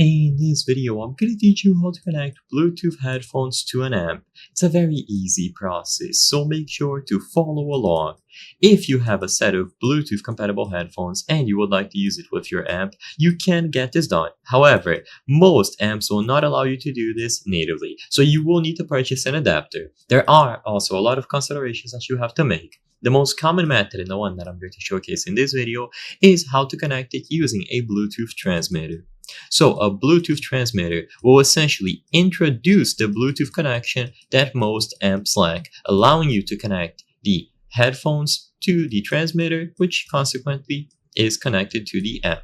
In this video, I'm going to teach you how to connect Bluetooth headphones to an amp. It's a very easy process, so make sure to follow along. If you have a set of Bluetooth compatible headphones and you would like to use it with your amp, you can get this done. However, most amps will not allow you to do this natively, so you will need to purchase an adapter. There are also a lot of considerations that you have to make. The most common method, and the one that I'm going to showcase in this video, is how to connect it using a Bluetooth transmitter. So a Bluetooth transmitter will essentially introduce the Bluetooth connection that most amps lack, allowing you to connect the headphones to the transmitter, which consequently is connected to the amp.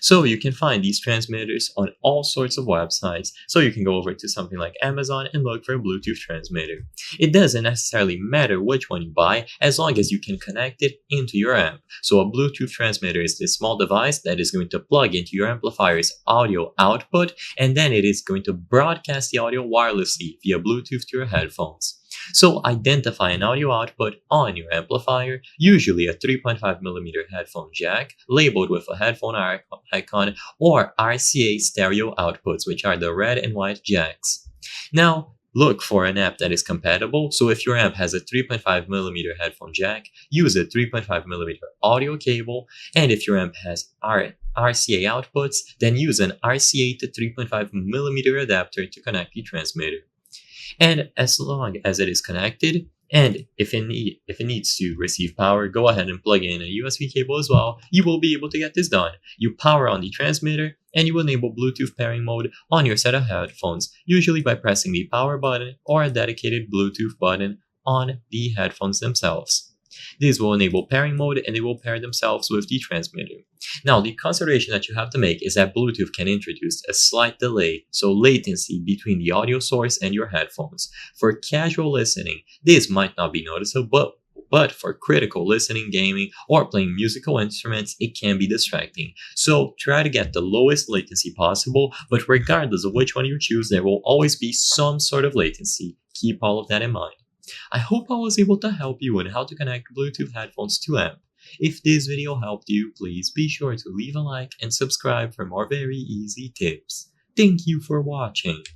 So you can find these transmitters on all sorts of websites. So you can go over to something like Amazon and look for a Bluetooth transmitter. It doesn't necessarily matter which one you buy as long as you can connect it into your amp. So a Bluetooth transmitter is this small device that is going to plug into your amplifier's audio output, and then it is going to broadcast the audio wirelessly via Bluetooth to your headphones. So identify an audio output on your amplifier, usually a 3.5mm headphone jack labeled with a headphone icon, or RCA stereo outputs, which are the red and white jacks. Now, look for an amp that is compatible. So if your amp has a 3.5mm headphone jack, use a 3.5mm audio cable, and if your amp has RCA outputs, then use an RCA to 3.5mm adapter to connect the transmitter. And as long as it is connected, and if it needs to receive power, go ahead and plug in a USB cable as well. You will be able to get this done. You power on the transmitter and you enable Bluetooth pairing mode on your set of headphones, usually by pressing the power button or a dedicated Bluetooth button on the headphones themselves. These will enable pairing mode and they will pair themselves with the transmitter. Now, the consideration that you have to make is that Bluetooth can introduce a slight delay, so latency between the audio source and your headphones. For casual listening, this might not be noticeable, but for critical listening, gaming, or playing musical instruments, it can be distracting. So try to get the lowest latency possible, but regardless of which one you choose, there will always be some sort of latency. Keep all of that in mind. I hope I was able to help you in how to connect Bluetooth headphones to amp. If this video helped you, please be sure to leave a like and subscribe for more very easy tips. Thank you for watching.